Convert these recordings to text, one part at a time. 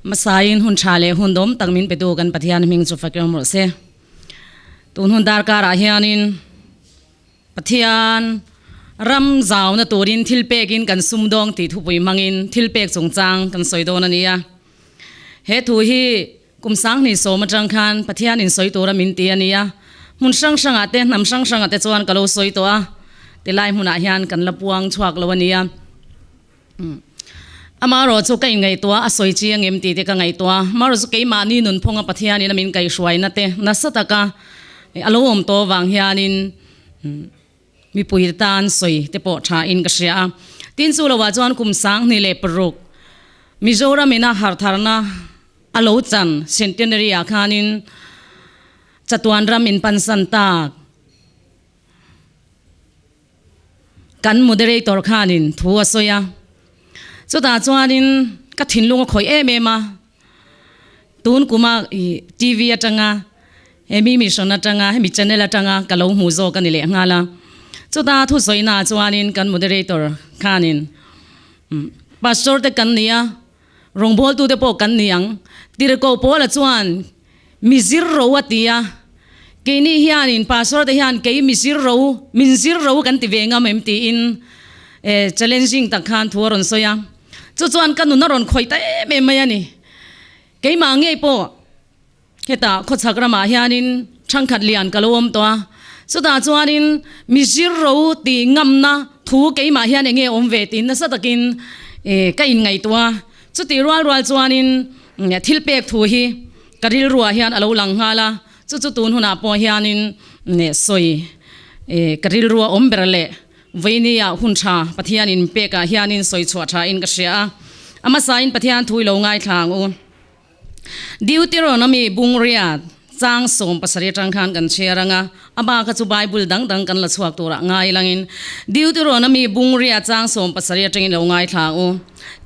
มาสายหุ่นชาเลหุ่นดมตังมินไปดูกันปฏิญาณมิงจุฟักยมรสเซตุนหุ่นดาร์การาฮิอานินปฏิญาณรำจาวนตัวรินทิลเปกินกันซุมดองติทุปุยมังอินทิลเปกสงจางกันสอยโดนันเนียเฮตุฮีกุมสังนิโสมาจังคันปฏิญาณินสอยตัวรามินเตียเนียมุนสังสังอาเตนำสังสังอาเตจวนกะโลสอยตัวติไลมุนอาฮิอันกันละปวงชวกละวันเนียอามารอจุกไงตัวอสอยจีงเอ็มตีเตกไงตัวมารอจุกมานีนุนพงปฏิญาณินมินไกสวยนัตเตนัสตะกะอารมณ์ตัววางฮิอานินมีปุยตานสวยเตปอชาอินกษยาตินสุลวาจวนคุมสังนิเลปรุกมิโซรามินาฮาร์ธารนาอโลจันเซนเทนเนรีอาคานินจัตวันรามินปันสันตากันโมเดเรเตอร์คานินทัวสวยจุดตาจวนินกัดถิ่นลุงคอยเอเมมาตูนกุมาทีวีจังามีมิชนจังามีชแนลจังากะโลหูโซกันนี่แหละงาละจุดตาทุสวยนาจวนินกันโมเดเรเตอร์คานินปัสสาวะกันเนี่ยรงบอลตูเตปอกันเนี่ยงตีระกอบพอละจวนมิซิรโรวัติยาเกนี่ฮิอานินปัสสาวะฮิอันเกยมิซิรโรกันติเวงามเอ็มตีอินchallenging ตักขันทัวรอนสอยจุดจวนกันนุนรอนคอยแต่เมย์ไม่ยันนี่เกยมาเงยปอเฮตาขดสักระมาฮิอานินช่างขัดเลียนกะโลมตัวสุดาจวนินมิซิรโรตีงามนะทูเกยมาฮิอันเงยอมเวตินนัสตะกินก็อินไงตัวสุดที่รัวจวนินทิลเปกทูฮีกระดิลรัวฮิอันอโลหลังฮาลาจุดตูนหุนาปอฮิอานินเนี่ยสวยกระดิลรัวอมเบรเล่วันนี้หุ่นชาปฏิญาณินเปกาฮิอานินสวยชวชาอินกษยาอามาสายปฏิญาณทุยลงง่ายทางอุดิวติโรนามีบุงเรียจางสมภาษาจังคันกันเชียรงาอาบากระจุไบบุลดังกันละสวกตัวง่ายลังอินดิวติโรนามีบุงเรียจางสมภาษาจังลงง่ายทางอุ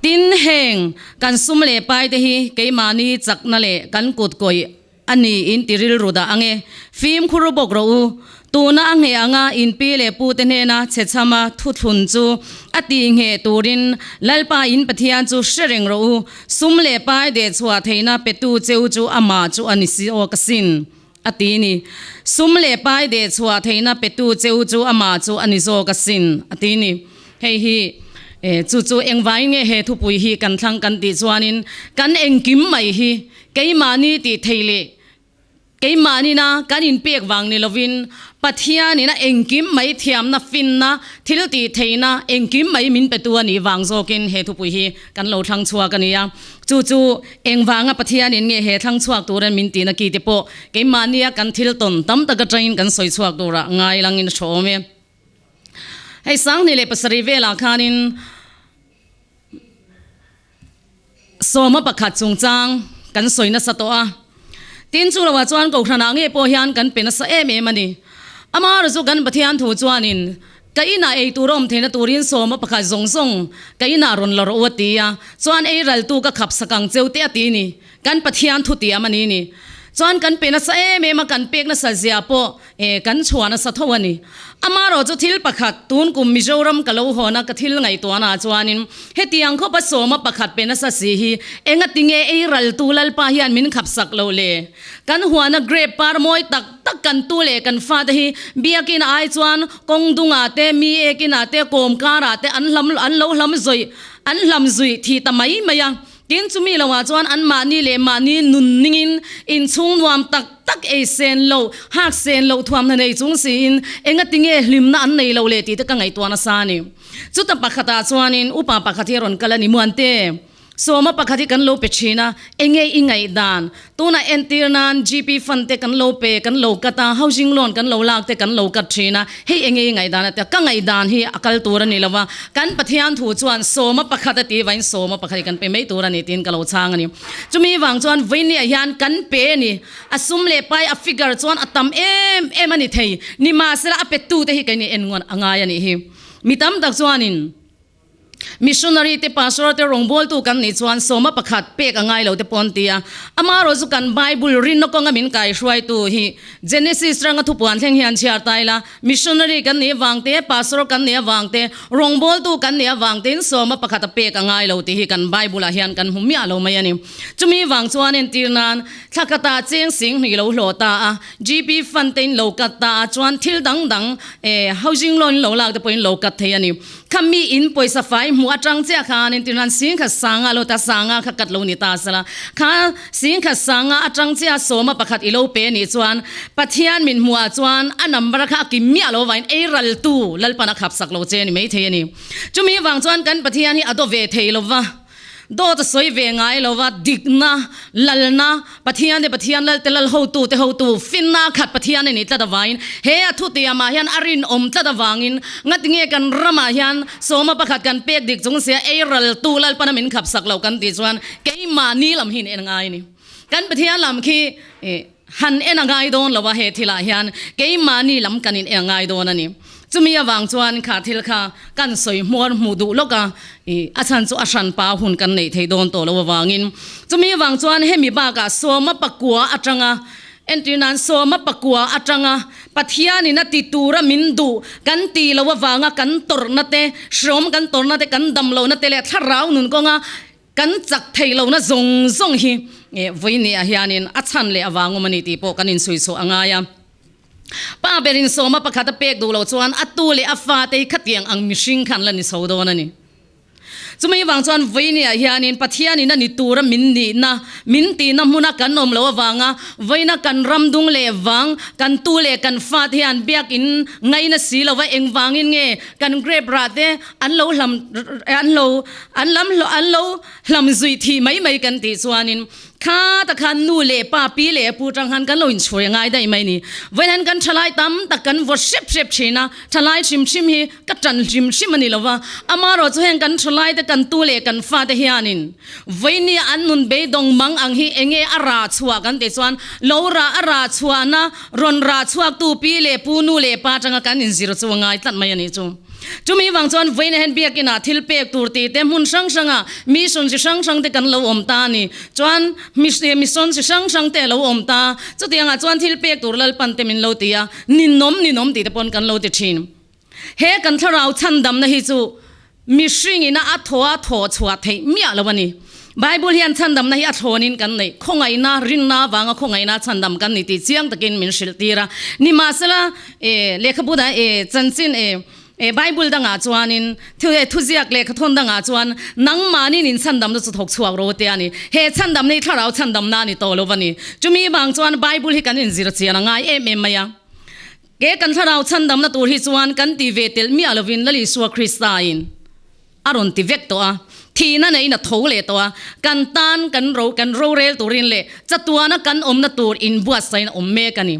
ตินเฮงกันซุ่มเล่ไปเตหีเกยมานีจักนั่นเล่กันกุดกอยอันนี้อินติริลรูดาอังเอฟิล์มคุรุบกเราตัวน่าอังเฮอังอินปีเล่ปูเตเนนะเชษมาทุทุนจูอติงเฮตูรินลัลปาอินปฏิญาณจูเชริงเราซุ่มเล่ไปเดชวัวเทนะเปตูเจ้าจูอามาจูอันิสิโอกสินอตินี่ซุ่มเล่ไปเดชวัวเทนะเปตูเจ้าจูอามาจูอันิโซกสินอตินี่เฮฮีจู่เอ็งไว้เงเฮทุปุยฮีกันทั้งกันติจวนินกันเอ็งกิมไม่ฮีเกยมานีติเทเลเกยมานีนะกันอินเปียกวังนิลวินปัทยานี่นะเอ็งกิมไม่เทียมนะฟินนะทิลติเทนะเอ็งกิมไม่มินไปตัวนี่วังโซกินเฮทุปุยฮีกันเราทั้งชัวกันนี่ยังจู่เอ็งวังปัทยานี่เงเฮทั้งชัวตัวนั้นมินตีนะกีติโปเกยมานีกันทิลตนตั้มตะกระจายกันสวยชัวตัวละง่ายลังอินโชเมให้สังนี่เลยปัสริเวลาคานินสมประคัดจงจางกันสวยนัสตัวตินจูละว่าจวนกูขนาดเงี้ยพอฮิอันกันเป็นนัสเอเมมันนี่อามารู้กันปฏิญาณถูจวนินก็อินาเอตูรอมเทนตูรินสมประคัดจงทรงก็อินารอนลรอวตียจวนเอรัลตูก็ขับสกังเจ้าเตียตีนี่กันปฏิญาณถูตียมันนี่จวนกันเป็นนัสเอเมมากันเปียกนัสเสียปอกันชวนนัสทวนี่อามารู้จุทิลประคัดตูนกุมมิโจรัมกะโลหอนักทิลไงตัวน่าจวนินเฮตียงเขาผสมประคัดเป็นนัสสีฮีเองติงเอรัลตูลัลปาฮิอันมินขับสักโลเลกันหัวนักเกรปาร์มอยตักกันตูเลกันฟาดฮีเบียกินไอจวนกงดุงอาเตมีเอกินอาเตโกมการาเตอันลำจุยที่ตะไมมายังตินจุมีละว่าจวนอันมานี่เลมานี่นุนนิงอินชุงวามตักเอเซนโลหักเซนโลทวามในจุงสีอินเองติงเอลิมนะอันในโลเลตีตะกังไอตัวนัสานีจุดตะปักขตาจวนินอุปปักขที่รอนกัลนิมวนเตสมปักขที่กันโลเปชินะเองอิงไงดานตัวน่ะเอ็นตีนัน GP ฟันเตกันโลเปกันโลกตา housing loan กันโลลากเตกันโลกัดชีนะเฮเองไงดานแต่กังไงดานฮีอากาลตัวนี่ละว่ากันปฏิญาณถูจวนสมปักขตีไว้สมปักขที่กันเป็นไม่ตัวนี่ตีนกันโลช่างนี่จุมีวังจวนวินนี่ยันกันเปนี่อสุมเลไปอฟิกร์จวนอตัมมันนี่เทยนี่มาสละอเป็ดตูเตฮิกันนี่เอ็นงอนอ่างายนี่ฮีมีตั้มตักจวนิน missionary te pastor te rongbol tu kan ni chuan soma pakhat pek angai lo te pon tia ama ro chu kan bible rin no konga min kai hruai tu hi genesis ranga thu puan thleng hian chiar taila missionary kan ni wangte pastor kan ni wangte rongbol tu kan ni wangte soma pakhat pek angai lo ti hi kan bible a hian kan humia lo mai ani chumi wang chuan en tirnan thakata cheng sing ni lo hlota a gp fantain lo kata chuan thil dang dang housing loan lo lak te point lo kat thei ani khami in poisa fai mu atang che khan in tinan sing kha sanga lo ta sanga kha kat lo ni ta sala kha sing kha sanga atang che soma pakhat ilo pe ni chuan pathian min muwa chuan a number kha ki mia lo wain e ral tu lalpan khap sak lo che ni mei thei ani chumi wang chuan kan pathian hi ado ve thei lo wa do ta soi ve ngai lo wa digna lalna pathian lal telal ho tu finna khat pathian ni tla da wain he athu te ama hian arin om tla da wangin ngatinge kan rama hian soma pakhat kan pek dik chung se e ral tu lal pan min khap sak lo kan ti chuan ke ma ni lam hin en ngai ni kan pathian lam khi han en ngai don lo wa he thila hian ke ma ni lam kan in ngai don ani chumi awang chuan kha thil kha kan soi mor mudu loka achan chu asan pa hun kan nei thei don to lo wangin chumi awang chuan hemi ba ka soma pakua atanga entinan soma pakua atanga pathian ina ti tura mindu kan ti lo wanga kan tor na te shrom kan tor na te kan dam lo na te le tharau nun ko nga kan chak thei lo na zong hi voini a hianin achan le awangomani ti po kanin sui so angaya pa berin soma pakhata pek du lo chuan atule afa te khatiang ang mishing khan la ni sodon ani chumi wang chuan voini a hianin pathian ina ni tura min ti na hmuna kan nom lo wanga voina kan ramdung le wang kan tu le kan fa hian biak in ngai na si lo wa eng wangin nge kan grep ra te an lo hlam zui thi mai kan ti chuanin kha ta khan nu le pa pi le pu tang han kan lo in chhoi ngai dai mai ni voinan kan thalai tam ta kan worship china thalai chim hi ka tan chim ani lowa amaro chu heng kan thalai te kan tu le kan fa te hianin voini an nun be dong mang ang hi enge ara chua kan te chuan lora ara chua na ron ra chua tu pi le pu nu le pa tanga kan in zero chu ngai tat mai ani chu chumi wang chuan voin hen biak ina thil pek turti te mun sanga mission si sang te kan lo om ta ni chuan mission si sang te lo om ta chu tianga chuan thil pek tur lal pan te min lo tia nin nom ti te pon kan lo ti thin he kan tharau chan dam na hi chu mishing ina a tho chua thei mia lawani bible hian chandam na hi athonin kan nei khongai na rin na wanga khongai na chandam kan ni ti chiang takin min shil tira ni masala lekhabuda chanchin bible danga chuanin thuziak le khathon danga chuan nangmani nin chandam na chu thok chuak ro te ani he chandam nei tharau chandam na ni to lovani chumi bang chuan bible hi kan in zir chiana ngai IMEM maya ke kan tharau chandam na tur hi chuan kan ti vetel mi alovin lali suwa christain aron ti vek to a thina nei na thole to a kan tan kan ro rel turin le chatuana kan om na tur in bua sain om me kani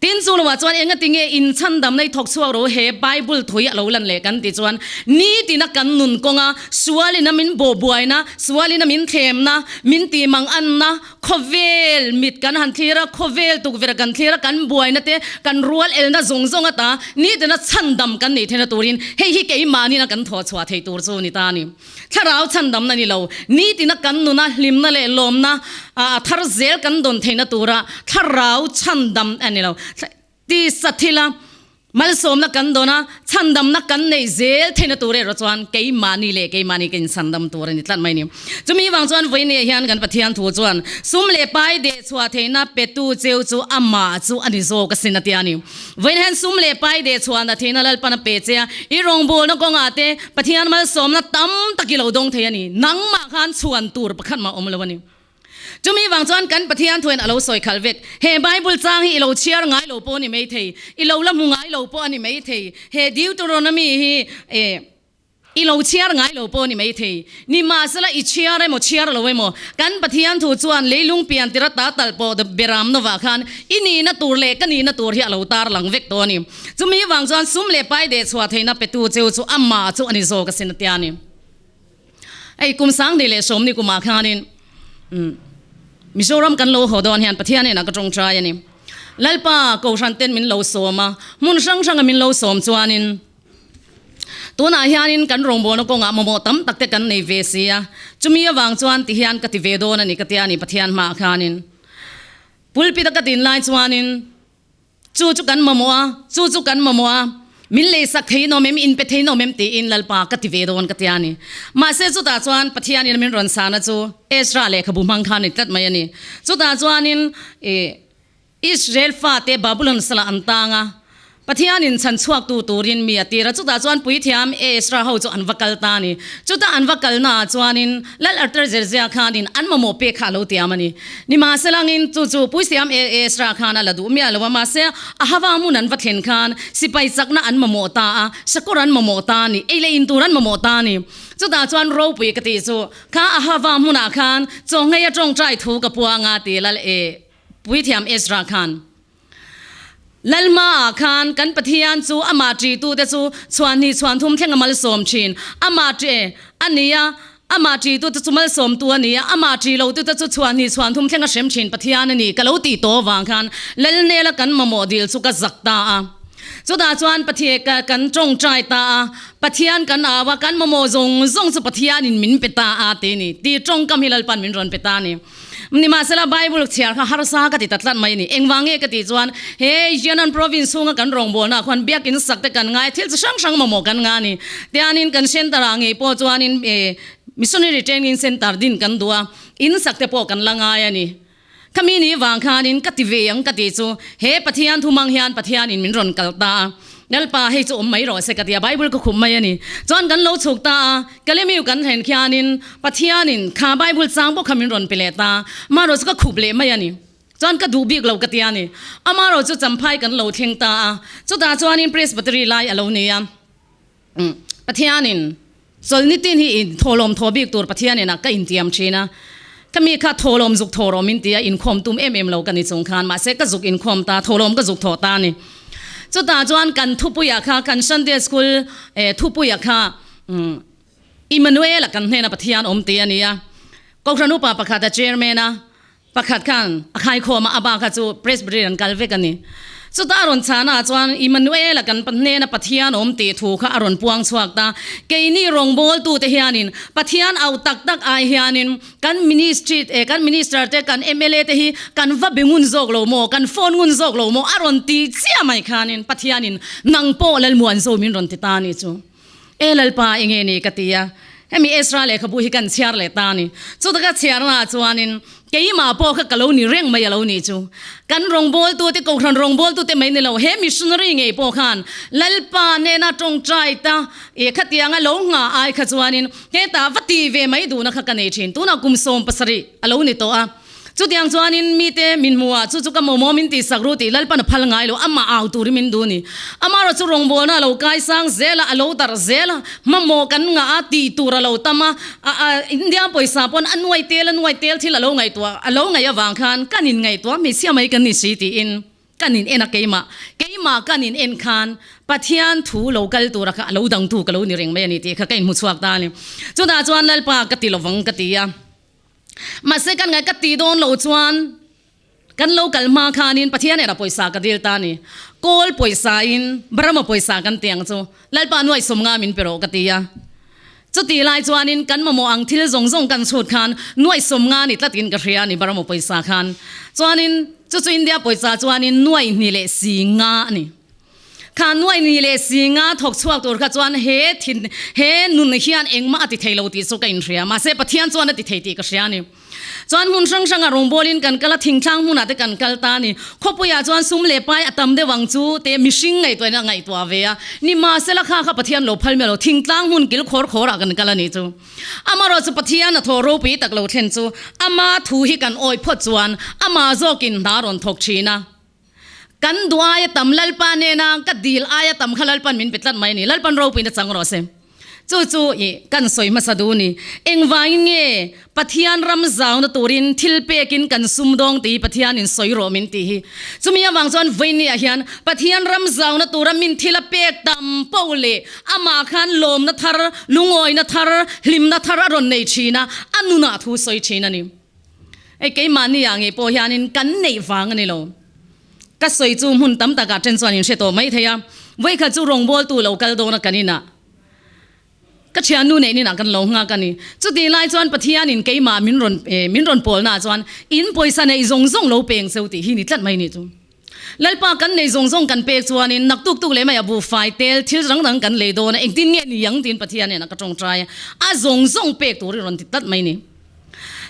tin chu wa chuan enga tinge in chandam nei thok chuak ro he bible thoi lo lan le kan ti chuan ni tina kan nun konga suali na min bo buaina suali na min them na min ti mang an na khovel mit kan han thira khovel tuk vera kan thira kan buaina te kan rual el na zong ata ni tina chandam kan ni thena turin he hi ke mani na kan tho chwa thei tur chu ni ta ni tharau chandam na ni lo ni tina kan nu na hlim na le lom na thar zel kan don theina tura tharau chandam ani lo ti sathila malsawm na kan dona chandam na kan nei zel theina ture ro chuan ke mani kin chandam tur ni tlan mai ni chumi wang chuan voini hian kan pathian thu chuan sum le pai de chua theina petu cheu chu ama chu ani zo ka sinati ani voin han sum le pai de chuan na theina lal pan pe che I rong bol na konga te pathian malsawm na tam takilo dong the ani nangma khan chuan tur pakhat ma omlawani chumi wang chuan kan pathian thuin alo soi khalvek he bible chang hi ilo chiar ngai lo po ni mei thei ilo la mu ngai lo po ani mei thei he deuteronomy hi ilo chiar ngai lo po ni mei thei ni ma sala I chiar lo we mo kan pathian thu chuan leilung pian tira ta tal po de beram no wa khan ini na tur le kan ni na tur hi alo tar lang vek to ni chumi wang chuan sum le pai de chwa theina petu cheu chu amma chu ani zo ka sin tiani ai kum sang de le som ni kuma khanin Mizoram kan lo hodon hian pathian ena ka tong trai ani lalpa ko shan ten min lo soma mun sang min lo som chuanin ตัวน่าเฮียนินกันรองโบนก็งามโมตั้มตักเตกันในเวเซียจุมีวางจวนที่เฮียนกติเวโดนันนี่กติยานิปฏิยานมาคานินปุลปิตกตินไลจวานินจูกันmamawhจูกันmamawhมิลเลสักเทโนเมมอินเปเทโนเมมตีอินลัลปากติเวโดนกติยานิมาเซจุตาจวนปฏิยานินมินรันสานะจูเอสราเลขบุมังคานิตัดมายันีจุตาจวนินอิสราเอลฟาเตบาบุลนสละอันตางาปฏิญาณินฉันชวกตูรินมีอตีระจุดาจวนปุยเทียมเอสราเขาจะอันวักลตานีจุดาอันวักลนาจวนินลัลอัตเจอร์เซียขานินอันมาโมเปขาโลเตียมันีนิมาเซลังอินจู่ปุยเทียมเอสราขานาละดูมีอะไรว่ามาเซอาฮาวามุนันวัดเห็นขานสิไปจักน่าอันมาโมตาสกุรันมาโมตานีเอเลอินตูรันมาโมตานีจุดาจวนเราปุยกติจูข้าอาฮาวามุนาขานจงให้ยจงใจถูกกับปัวงาตีลัลปุยเทียมเอสราขานลัลมาคานกันปฏิญาณจูอามาจีตูเตจูชวนนี่ชวนทุ่มเทงมัลสมชินอามาจีอันนี้อามาจีตูเตจูมัลสมตัวนี้อามาจีเราตูเตจูชวนนี่ชวนทุ่มเทงเชมชินปฏิญาณนี่ก็เราตีโตวางคานลัลเนลกันมาโมดิลสุกจักตาจุดาจวนปฏิกันจงใจตาปฏิญาณกันว่ากันมาโมจงสุปฏิญาณินมินเปตาเตนี่ตีจงกำฮิลัลปันมินรอนเปตานี่นี่มาเสละไบเบิลเชียร์ค่ะฮาร์ซากติตัดลันไม่นี่เอ็งวางเอกติจวนเฮ้ยยันนันโปรวินซ์งกันรองโบนะคนเบียกินสักแต่กันง่ายที่จะช่างมาโมกันงานี่แต่อันนี้กันเส้นตารางเอพอจวนนี่มิสชันนารีเทรนนิ่งเซ็นเตอร์ดินกันตัวอินสักแต่พอกันละง่ายนี่ขมินี่วางคานินกติเวียงกติจูเฮ้ปฏิญาณทุมังเฮียนปฏิญาณินมินรอนกัลตานัลปาให้จูไม่รอเสกติยาไบเบิลก็คุมไม่นี่จวนกันโลชุกตาก็เลยมีกันเห็นแค่นินปฏิญาณินข้าไบเบิลจางพวกขมินรอนไปเลตามารถก็ขุบเล่ไม่นี่จวนก็ดูบิกเรากติยานี่อามารถจะจำพายกันโลเทียงตาจุดตาจวนินเพรสบัตรีไลอโลเนียปฏิญาณินส่วนนิตินที่อินโทลมโทบิกตัวปฏิญาณินก็อินเตียมชีนะถ้ามีข้าโทลมจุกโทรมินเตียอินคอมตุมIMEMเรากันในสงครามมาเสกก็จุกอินคอมตาโทลมก็จุกโทตานี่จุดตาจวนกันทุบปุยค่ะกันซันเดย์สคูลทุบปุยค่ะอิมมานูเอลกันเนี่ยนะปฏิญาณเตียนี่ก็ครั้งนู้นประกาศเจอร์เมนะประกาศกันใครขอมาอาบาคาจูเพรสบริลันกัลเวกันนี่จุดตาอรุณชานะจวนอิมมานูเอลกันปันเนี่ยนะปฏิญาณตีถูกค่ะอรุณพวงสวักตาเกนี่รองบอลตูเทียนินปฏิญาณเอาตักไอเฮียนินกันมินิสทรีกันมินิสเตอร์กันMLAเทีกันวับงุนโจกโลโมกันโฟนงุนโจกโลโมอรุณตีเสียไม่ขานินปฏิญาณินนังโปลัลมวนโซมินรอนติตานิจูลัลปาเองนี่กติยาให้มีเอสราเลขบุหิกันเชียร์เลตานิจุดก็เชียร์นะจวนินเกี่ยมาพอขกลาวนี่เร่งไม่ยาลาวนี่จูกันรองบอลตัวที่กูครันรองบอลตัวที่ไม่เนี่ยเราเฮมิชนรีเงยพอขันลัลปาเนน่าตรงใจตาขัดยังลงงาไอขจวนินเฮตาวัตีเวไม่ดูนักกันเอชินตัวนักกุมสมปัสรีลาวนี่ตัวจุดยังจวนินมีเตมินมัวจุดก็โมมินติสักรูติลัลปันพัลงายlo ammaเอาตูริมินดูนี่ammaเราจุรองบอลน่ะเราไกสังเซล่าเราตารเซล่ามาโมกันงาตีตูระเราตามาอินเดียปอยสาปนอันไวเตลที่เราไงตัวเราไงวางคันกันนินไงตัวไม่เสียไม่กันนิสิตีอินกันนินเอ็นเกยมากันนินเอ็นคันปะเทียนถูเรากัลตัวระค่ะเราดังถูกันเรานี่เร่งไม่นี่ตีข้ากันมุสวักตานี่จุดอาจวนลัลปากติลวังกติยามาเสกันไงกติโดนเราจวนกันเรากัลมาขานินปะเทียนเราปอยสากันเดียตานี่โกลปอยสาอินบรมาปอยสากันเตียงจูลัลปานวยสมงามินเปโรกติยาจุดตีลายจวนินกันมาโมอังทิลจงกันสุดขันนวยสมงานิตัดกินกระเทียนี่บรมาปอยสาขันจวนินจุดอินเดียปอยสาจวนินนวยนี่เลสีงานี่ข้านวยนี่เลสีงาถกชวกตัวข้าจวนเฮนุนเฮียนเองมาติเทลติสุกันเรียมาเสปะเทียนจวนติเทติกระเทียนี่จวนหุ่นช่างอารมณ์บอลินกันกะละทิ้งช่างหุ่นอาจจะกันกัลตานี่ขบปุยาจวนซุ่มเล็บไปอัตมเดวังจูเตมิชิงไงตัวนั่งไงตัวเวียนี่มาเสละข้าข้าปะเทียนโลพัลเมโลทิ้งช่างหุ่นกิลขอรักกันกะละนี่จูอามาเราจะปะเทียนทอรูปีตักโลเทนจูอามาทูฮิกันโอยพดจวนอามาโจกินดารอนทกชีนะกันดูอายตัมลัลปานเนนะกัดดีลอายตัมขลัลปันมินปิดลัดไม่นี่ลัลปันเราปีนัดสังโรเซจู่กันสวยมาสะดูนี่เอ็งวายเงี้ยปะเทียนรำจาวน์ตัวรินทิลเปกินกันซุ่มดองตีปะเทียนินสวยโรมินตีจุมีวังจวนวินนี่อาเฮียนปะเทียนรำจาวน์ตัวรมินทิลเปกตัมเปาเลอามาขันลมนัทธารลุงอยนัทธารลิมนัทธารรอนในชีนะอันนุนาทูสวยชีนะนี่ไอ้เกี่ยมันนี่อย่างเงี้ยพอเฮียนินกันในฟังนี่โลก็สวยจูหุ่นตั้มตากาเจนจวนนินเชโตไม่เทียไว้ข้าจูรองบอลตัวเรากัลโดนักกันนี่นะ ก็เชียนู่นนี่นักกันลงงากันนี่จุดที่ไล่จวนปะเทียนินเกี่ยมามินรอนปอลน่าจวนอินปอยสันในซงโลเปงเซลติหินิจัดไม่นี่จุลัลปากันในซงกันเปกจวนนี่นักตุกเลยไม่บูไฟเตลที่รังกันเลยโดนเองที่เนี่ยนี่ยังที่ปะเทียเนี่ยนักกระจงใจซงเปกตัวรอนติดตัดไม่นี่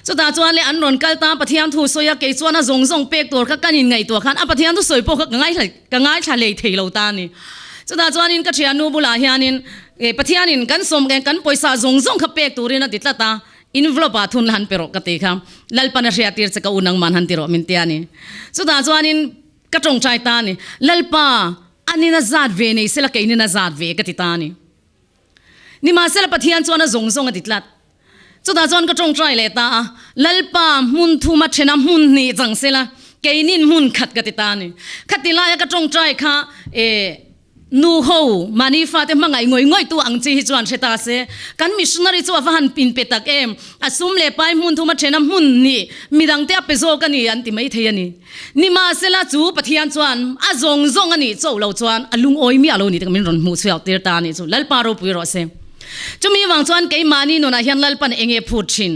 จุดตาจวนเลยอันรอนกัลตาปะเทียนทูสอยเกยจวนซงเปกตัวกันยังไงตัวขันปะเทียนทูสอยพวกง่ายทะเลเทโลตานี่จุดตาจวนนี่ก็เชียนูบุลาเฮียนินปะเทียนินกันสมกันปอยซาซงขเปกตัวนะติดละตาอินฟลอปาทุนหันเปรกติค่ะลัลปันเรียติร์สกอุนังมันหันติโรมินเตียนี่สุดาจวนินกระจงใจตานี่ลัลปาอันนี้น่าจัดเวนี่เสละเกยนี่น่าจัดเวกติตานี่มาเสละปะเทียนจวนซงติดละสุดาจวนกระจงใจเลยตาลัลปามุนทุมาเชนะมุนนี่จังเสละเกยนินมุนขัดกติตานี่ขัดติลายกระจงใจค่ะนูโฮมานีฟาเตมังไงง่อยตัวอังจีฮิจวนเชตาเซกันมิชนารีจัวฟันปินเปตักอสุมเลไปมุนทุมาเชนมุนนี่มีดังเตียเปโซกันนี่อันติไม่เทียนี่มาเซลาจูปะเทียนจวนซงอันนี้โจเราจวนลุงโอยมีอารมณ์นี่แต่ก็มินรอนมูสเฟลเตอร์ตานี่จูลัลปาโรปุยโรเซจะมีวังจวนเกยมานีโนนาเฮียนลัลปันเองพูดชิน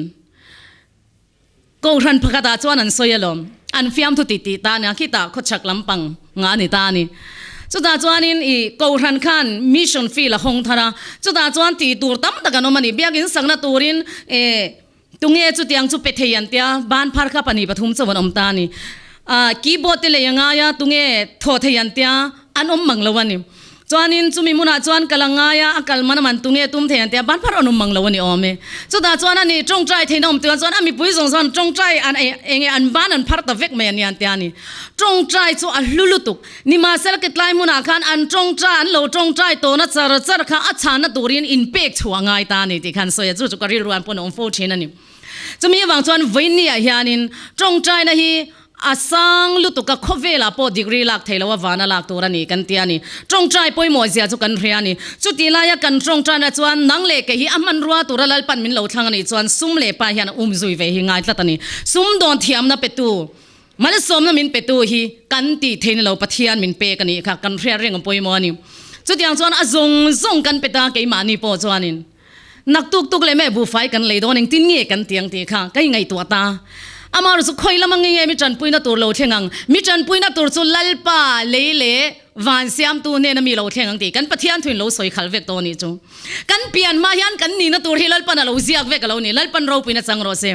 กูรันพกตาจวนอันโซยลมอันฟิมทุติตาเนี่ยคิดตาขดชักลำปังงานนี่ตานี่จุดตาจวนนินกูรันขันมิชชั่นฟีละหงทาราจุดตาจวนตีตูร์ตั้มตะกันโนมันนี่เบียกินสังนาตูรินตุงเอจุดยังจุดเปทยันเตียบ้านพาร์คปนีปฐุมสวรรค์อมตานี่กีบอตเลยยังไงตุงเอทอทยันเตียอันมังลวันนี่จวนนินจุมีมุนาจวนกำลังไงอักลมันมันตุงเอตุ้มทยันเตียบ้านพาร์อันมังลวันนี่อเมจุดตาจวนนี่จงใจเทนอมตัวจวนมีปุยสงสารจงใจอันอันบ้านอันพาร์ตเวกเมียนยันเตียนี่จงใจจูอัลลุลุตุกนี่มาเสลกิตไลมุนาคันอันจงใจอันโลจงใจโตนัดจารข้าอัจฉานตูรินอินเป็กชัวง่ายตานี่ที่คันสวยจู่จุกรีรวนปนองโฟชินันนี่จะมีบางส่วนวินนี่เฮียนินจงใจนะฮีสังลุตุกขเวลาพอดีกรีลักเทลว่าวานาลักตัวนี่กันเตียนี่จงใจป่วยหมอเสียจุกันเรียนี่จุดที่ลายกันจงใจนะจวนนังเล็กฮีมันรัวตัวลัลปันมินเหลาทางนี่จวนซุ่มเล็กไปเฮียนจุยเวหิง่ายละตันนี่ซุ่มโดนเทียมนะเป็ดตูmalsawm na min petu hi kan ti thein lo pathian min pe kani kha kan ria reng poi mo ni chutiang chuan zong kan peta ke mani po chuanin nak tuk le me bu fai kan le don eng tin nge kan tiang ti kha kai ngai tu ta amar su khoi lamang nge mi chan puina tur lo thengang mi chan puina tur chu lalpa le van siam tu ne na mi lo thengang ti kan pathian thuin lo soi khal vek to ni chu kan pian ma hian kan ni na tur hi lalpa na lo ziak vek lo ni lalpan ro puina chang ro se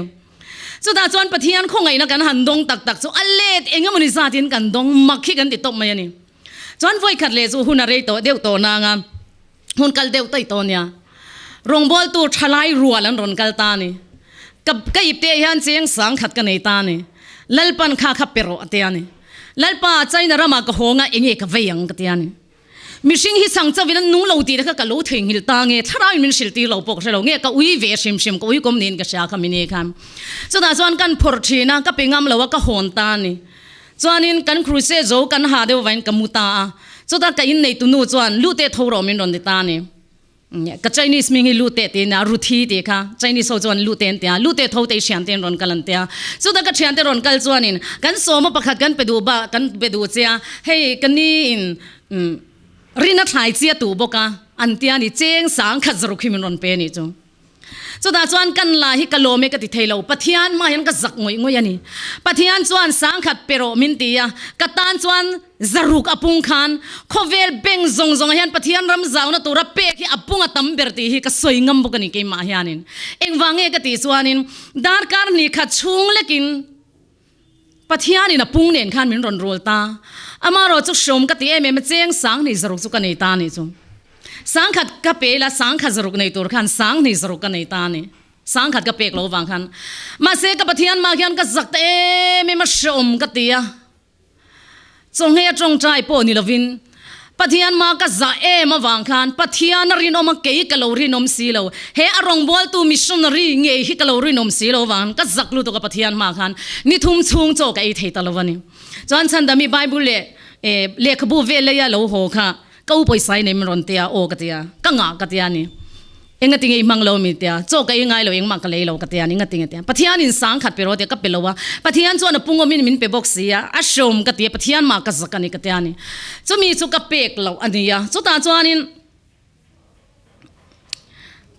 สุดท้ายจวนปะเทียนคงไงนะกันหันดงตักจู่อัลเลดเองก็มันอิสระที่กันดงมักขี้กันติดตบมาอย่างนี้จวนไฟขัดเลจู่หุ่นอะไรตัวเดียวตัวนางหุ่นกัลเดียวตัวตัวเนี่ยรงบอลตัวทลายรัวแล้วรอนกัลตานี่กับก็ยิบเตะยันเสียงสังขัดกันในตานี่ลัลปันข้าขับเปรอะเตียนี่ลัลปาใจนารามากะโหงะเองก็เวียงกันเตียนี่มิชิงฮิสังจะวินันนู้เหลาตีแล้วก็เหลาถึงหิลตาเงี้ยถ้าเรามินสิลตีเหลาปกเสลาเงี้ยก็อุ้ยเวชิมก็อุ้ยก้มเนินก็เสียคำนี้ครับสุดท้ายจวนกันพอร์ชีนะก็เป็นงามเหลาว่าก็โหนตานี่จวนนี้กันครูเซโจกันหาเดียวไว้กับมุตาสุดท้ายก็อินในตุนูจวนลูเตทอรมินรอนติตานี่ก็ใจนิสมิงฮิลูเตตีนะรูทีตีค่ะใจนิสโจวนลูเตนเตียลูเตทอเตเชียนเตนรอนกัลันเตียสุดท้ายก็เชียนเตนรอนกัลจวนนี้กันโซมาประคัดกันไปดูบ้ากันไปดูเจ้าเฮ้ยกันนี่รินาทายเจียตูบอกะอันเตียนี่เจงสังขัดรุขิมินรอนเปนี่จูสุดท้ายจวนกันลาฮิกะโลเมกติเทลปะเทียนมายันก็จักงวยยันนี่ปะเทียนจวนสังขัดเปโรมินตียกะตานจวนจรุกอปุงคันโคเวลเบงซงยันปะเทียนรำจาวนะตัวรับเปกที่อปุงอตัมเบรตีฮิกะสวยงามบุกันนี่เกมาฮยานินเอ็งวางเอกติจวนินดาร์การนี่ขัดชุงเล็กินปะเทียนนี่นะปุงเน่นขันมินรอนโรลตาอามาเราจุกชมกติIMEMเจงสังนี่จรุกจุกันในตานี่จูสังขัดกะเปละสังขัดจรุกในตัวขันสังนี่จรุกกันในตานี่สังขัดกะเปกโลวังขันมาเสกปะเทียนมาขันกะจักIMEMมาชมกติยาจงเฮียจงใจปนี่ละวินปะเทียนมากะจะมาวังขันปะเทียนรินอมเกยกะโลรินอมสีโลเฮอารองบอลตูมิชชันนารีเงยฮิกะโลรินอมสีโลวังกะจักลุตุกะปะเทียนมาขันนี่ทุ่มชุงโจกะอีเทตะละวันนี่จวนฉันดามีไบเบิลเลขบูเวเลยโลโหค่ะก็อุปสรรคในมันรอนเตียโอกเตียก็งากเตียนี่เองก็ติงมังโลมีเตียโจก็ยังไงโลเองมักเลยโลกเตียนี่ก็ติงเตียปะเทียนสังขัดเปโรเตียก็เปโลวะปะเทียนจวนปุ่งมินเปบอกเสียอาชมกเตียปะเทียนมากะสักกันนี่กเตียนี่จะมีสุกเปกโลอันนี้ยะสุดตาจวนนี่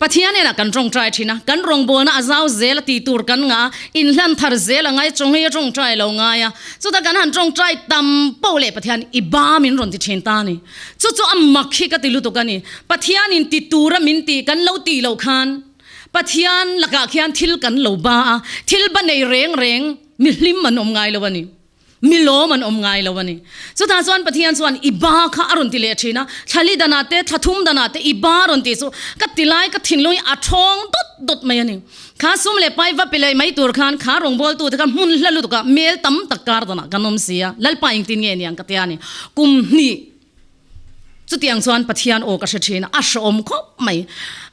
Pathian na kan rong trai thina kan rong bol na Aizawl zel ti tur kan nga in hlan thar zel ngai chong he rong trai lo nga ya chu ta kan han rong trai tam po le Pathian I ba min ron ti thin ta ni chu amakhi ka ti lu to kan ni Pathian in ti tura min ti kan lo ti lo khan Pathian laka khian thil kan lo ba thil ba nei reng mi hlim man om ngai lo wani Milo man ngai lo wani so ta chuan Pathian chuan iba kha aron ti le thina thali dana te thathum dana te iba ron ti so ka tilai ka thinloi a thong dot mai ani kha sum le pai va pele mai tur khan kha rong bol tu te ka mun hlalu to ka mel tam takar dana kanom sia lalpa ing tin nge niang ka te ani kum ni chu tiang chuan Pathian o ka she thina a shom khop mai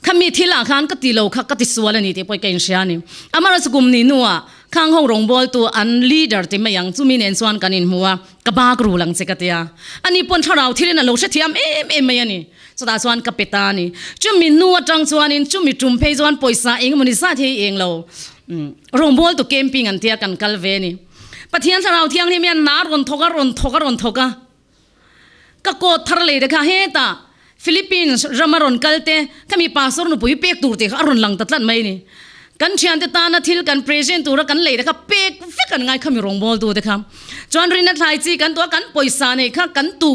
khami thila khan ka ti lo kha ka ti sual ani te poi kain sia ni amara su kum ni nuwa khang ho rong bol tu an leader te mayang chu min en chuan kanin huwa ka ba gru lang che ka tia ani pon tharau thilena lo she thiam em mai ani so da chuan ka petani chu min nu atang chuan in chu mi tum phei chuan poisa eng muni sa the eng lo rong bol tu camping an tia kan kalve ni Pathian tharau thiang ni mian na ron thoka ka ko thar le de kha he ta Philippines ramaron kalte kami pasor nu pui pek tur te aron lang tatlan mai ni kan thian te ta na thil kan present tur kan le de kha pek fe kan ngai khami rong bol tu de kham chuan rin na thlai chi kan to kan poisa nei kha kan tu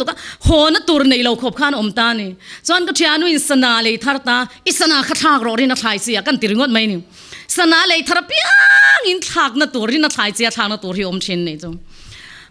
ka ho na tur nei lo khop khan om ta ni chuan ka thianu in sana le thar ta isana kha thak ro rin na thlai chi kan tiringot mai ni sana le thar piang in thak na tur rin na thlai chi thak na tur hi om thin nei chu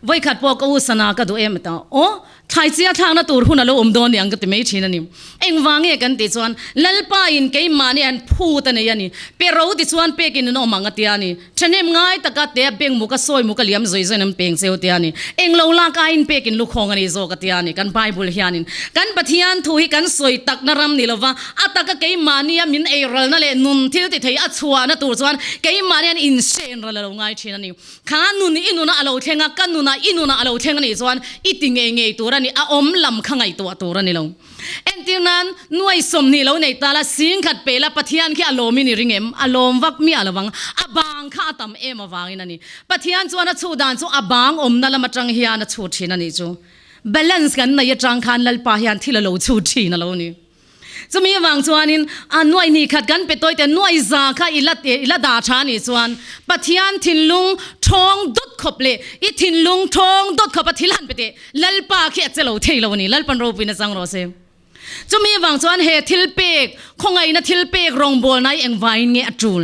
voi khat po ko sana ka do em ta o thai chia thang na tur hun alo don yang ka ti mei thina ni eng wange kan ti chuan lalpa in ke mani an phu ta nei ani pe ro ti chuan pe kin no manga ti ani thanem ngai taka te beng mu ka soi mu ka liam zoi zanam peng seu ti ani eng lo la ka in pe kin lu khong ani zo ka ti ani kan bible hianin kan Pathian thu hi kan soi tak na ram ni lova ataka ke mani min ei ral na le nun thil ti thei a chua na tur chuan ke mani an in sen ral lo ngai thina ni kha nun inuna alo thenga kan nuna inuna alo thenga ni chuan iting ngei tur ani a om lam khangai to tur ani lo entinan nuai som ni lo nei tala sing khat pela Pathian ki alomi ni ringem alom wak mi alawang abang kha tam em awangin ani Pathian chuan a chu dan chu abang om na lama tang hian a chu thin ani chu balance kan na ya tang khan lalpa hian thila lo chu thin alo ni chumi wang chuanin anuai ni khat kan pe toite nuai za kha ila da thani chuan Pathian thinlung thong dot khople I thinlung thong dot khopa thilan pete lalpa khi achelo theilo ni lalpan ro pina sang ro se chumi wang chuan he thilpek khongai na thilpek rong bol nai eng vain nge atul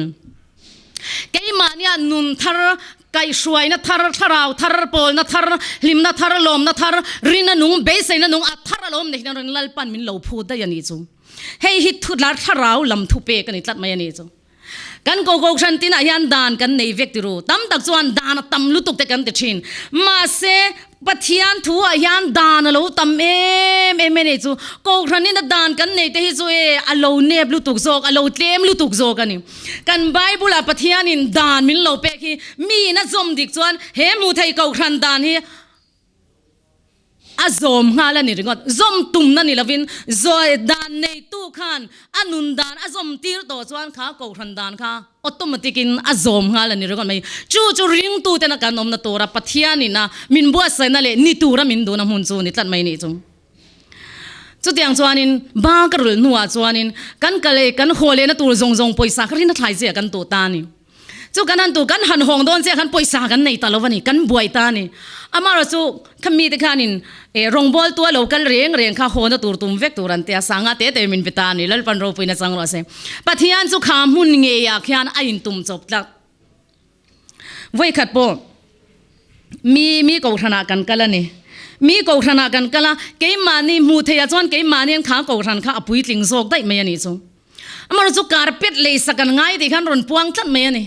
keimania nun thar kai shuai na thar tharau thar pol na thar lim na thar lom na thar rina nung beisai na nung a thar lom ne na lalpan min lo phu da yani chu hei hi thular tharau lam thu pe kan itlat mai ani chu kan ko khan tin a hian dan kan nei vek tiru tam tak chuan dan tam lutuk te kan te thin ma se Pathian thu a hian dan lo tam em nei chu ko khan in dan kan nei te hi chu e alo nep lutuk zok alo tlem lutuk zok ani kan bible a Pathian in dan min lo pe ki mi na zom dik chuan he mu thei ko khan dan hi azom ngala ni ringot zom tum na ni lavin zoi dan nei tu khan anun dan azom tir to chuan kha ko khan dan kha automatic in azom ngala ni ringot mai chu ring tu te na kanom na tora Pathian ni na min bua sai na le ni tura min do na hun chu ni tlat mai ni chu chu tiang chuanin ba karul nuwa chuanin kan kale kan hole na tur zong poisa khrin na thlai je kan to ta ni chu kan han tu kan han hong don che kan poisa kan nei talovani kan buai ta ni amara chu khami te khanin e rong bol tu local reng kha hona tur tum vek turan te sanga te min vita ni lalpan ro puina sang ro se Pathian chu kha mun nge ya khian ain tum chop tlak voi khat po mi ko thana kan kala ni mi ko thana kan kala ke mani mu theya chon ke mani kha ko than kha apui tling zok dai mai ani chu amara chu carpet le sakan ngai de khan ron puang tlat mai ani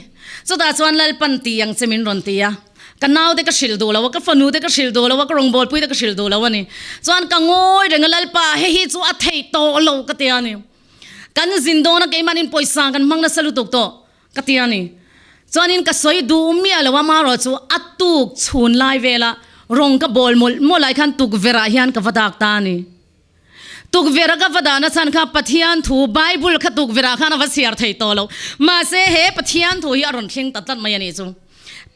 so da chuan lalpan ti yang chemin ron tia kanau de ka shil do lawa ka fanu de ka shil do lawa ka rong bol pui de ka shil do lawa ni chuan ka ngoi reng lalpa he chu a thei to lo ka tia ni kan zindo na ke manin poisa kan mangna salu tok to ka tia ni chuan in ka soi du mi alawa ma ro chu atuk chhun lai vela rong ka bol mo lai khan tuk vera hian ka vadak ta ni tuk vera ka vadana chan kha Pathian thu bible kha tuk vera khana va siar thei to lo ma se he Pathian thu hi aron thing tatlat mai ani chu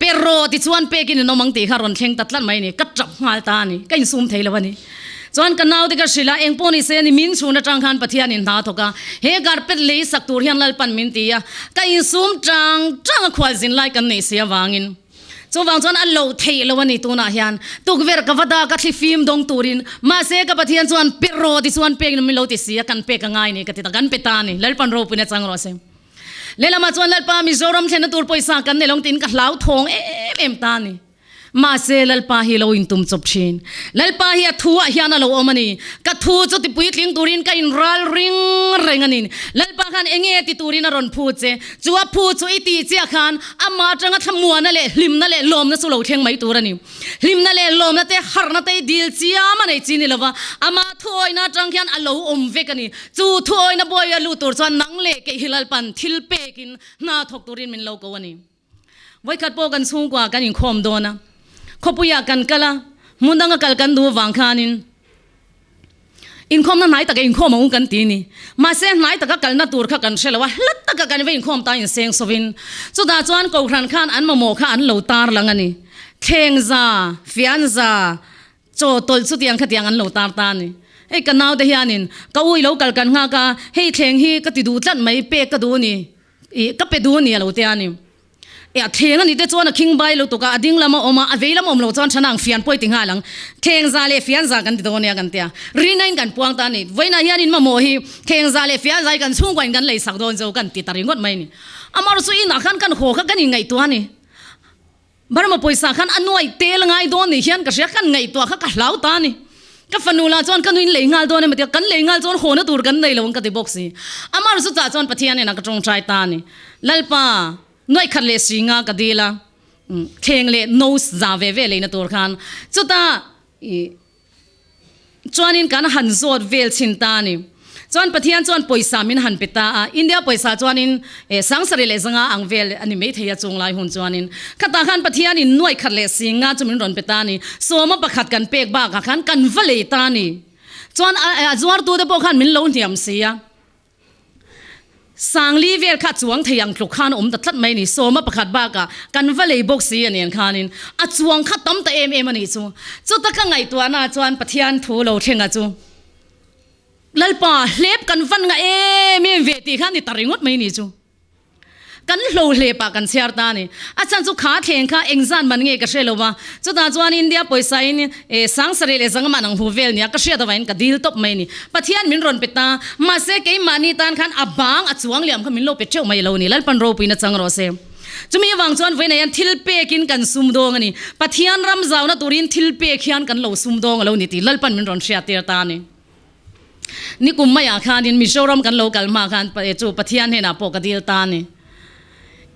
pero ti chuan pe kin no mang ti kha ron theng tatlan mai ni kat trap ngal ta ni kain sum thei lawani จวนกันนาวที่กศิลาเองปนิเซนิมินชูนจังขันปะเทียนินทาทกะเฮการเป็ดเลยสักตัวเฮียนลัลปันมินตียกันอินซุมจังขวาจินไลกันเนเสียวางินจวงจวนอัลโลเทลวันนี้ตัวนาเฮียนตุกเวรกวดากัดฟิล์มดงตูรินมาเซกับปะเทียนจวนเปโรที่จวนเปกนมิโลติเสียกันเปกง่ายนี่กติตากันเปตานี่ลัลปันโรปุนจังรอเซเลลามาจวนลัลปามิโซรัมเทนตูร์ปอยสักกันในลงตินกับเหลาทงเอ็มตานี่มาเซลัลปาฮิโลอินตุมจบชินลัลปาฮิอาทัวฮิอานาโลอมันนี่กัทัวจุดที่ปุยคลิงตูรินกันรัลริงเรงอันนี้ลัลปาขันเองติตูรินารอนพูดเจจัวพูดจุอิติเจ้าขันอามาจังกัทมัวนั่นแหละลิมนั่นแหละลมนั่นสุโลเทียงไม่ตัวนี่ลิมนั่นแหละลมนั่นเตะฮาร์นั่นเตะดิลเจียมันไอจีนี่ละวะอามาทัวน่าจังขันอัลโลอมเวกันนี่จูทัวน่ะบอยลูตัวจวนนังเล็กฮิลัลปันทิลเปกินน่าทกตูรินมินโลกวันนี้ไว้ขัดโปกันสูงกว่ากันยิ่งคมโดนะขบุยากันกะละมุนดังกัลกันดูวังคานินอินคอมนั้นไหนตะกันอินคอมมาอุ้งกันตีนี่มาเส้นไหนตะกันนัดตัวกันเชลว่าลัดตะกันไปอินคอมตายอินเซงสวินสุดาจวนกูครันขันอันมาโมขันเหลาตาร์ลังอันนี้เทงซาฟิอันซาโจตลสุดยังขัดยังอันเหลาตาร์ตานี่ไอ้กันนาวเดียนินก็อุ้ยเหลากันงากะให้เทงฮีก็ติดูจัดไม่เป๊กก็ดูนี่ก็ไปดูนี่เหลาเตียนี่เทงนี่เดี๋ยวจวนคิงใบลูกตัวก็ดิ่งละมาออกมาเวลามาอมลูกจวนฉันนั่งฟิอันป่วยติงหาลังเทงซาเลฟิอันซากันติดตัวเนี่ยกันเตียรีนัยกันพวงตานี่ไว้นาเฮียนินมาโมฮีเทงซาเลฟิอันซากันช่วงกวนกันเลยสักโดนเจ้ากันติดตาริงดไม่นี่อามารู้สึกอินอาขันกันโหกันยังไงตัวนี่บาร์มาป่วยสักขันอันนวยเตลไงโดนนี่เฮียนก็เสียกันไงตัวข้ากันเหลาตานี่ก็ฟันนูลาจวนกันวินเลยงาตัวนี่มาเดียวกันเลยงาจวนโหนตัวกันเลยลงกันติบอกสิอามารู้สึกจ่าจวนปะเทียนเนี่ยนักจงใจตานี่ลัลปาหน่วยขัดเลสิงากดีละเข่งเลโนส์จาเวเวเลยนะตัวขันจุดตาจวนนินกันหันโซดเวลชินตานี่จวนปะเทียนจวนปอยสามินหันเปตาอินเดียปอยสาจวนนินสังสริเลสงาอังเวลอันนี้ไม่เทียจงไลหุ่นจวนนินขัดตาขันปะเทียนินหน่วยขัดเลสิงาจุมินรอนเปตานี่โซมาประขัดกันเปกบ้าขันกันเวลตานี่จวนจวนตัวเดปขันมินโลนเทียมเสียสังลีเวลขัดจวงเทียงคลุกขานตัดทัดไม่นี่โซมาประคัดบ้ากะกันวเลยบกสีอันนี้ขานินจวงขัดต้มแต่มันนี่จูตะกังไงตัวน่าจวนปะเทียนทูโลเทงจูลัลปาเล็บกันฟันงะเวทีขานี่ตริงดไม่นี่จูกันโลเล็บกันเสียร์ตานี่อาจารย์จูขาเทงข้าเอ็งซันมันเงยกระเชลวะจูตาจวนอินเดียปอยไซนี่สังสริเลสังมันอังหูเวลเนี่ยกระเชตวันกระดิลตบไม่นี่ปะเทียนมินรอนเปตามาเสกมานี่ตานขันอับบางจวงเหลี่ยมขมินโลเปเจ้าไม่โลนี่ลัลปันโรปีนัดจังรอเซจุมีวังจวนไว้ในยันทิลเปกินกันซุมดงนี่ปะเทียนรำเจ้านะตัวรินทิลเปขียนกันโลซุมดงโลนี่ตีลัลปันมินรอนเชียเตียตานี่นี่กุมไม่อยากขานินมิโซรัมกันโลกัลมาขันจูปะเทียนเห็นอ่ะปกติลตานี่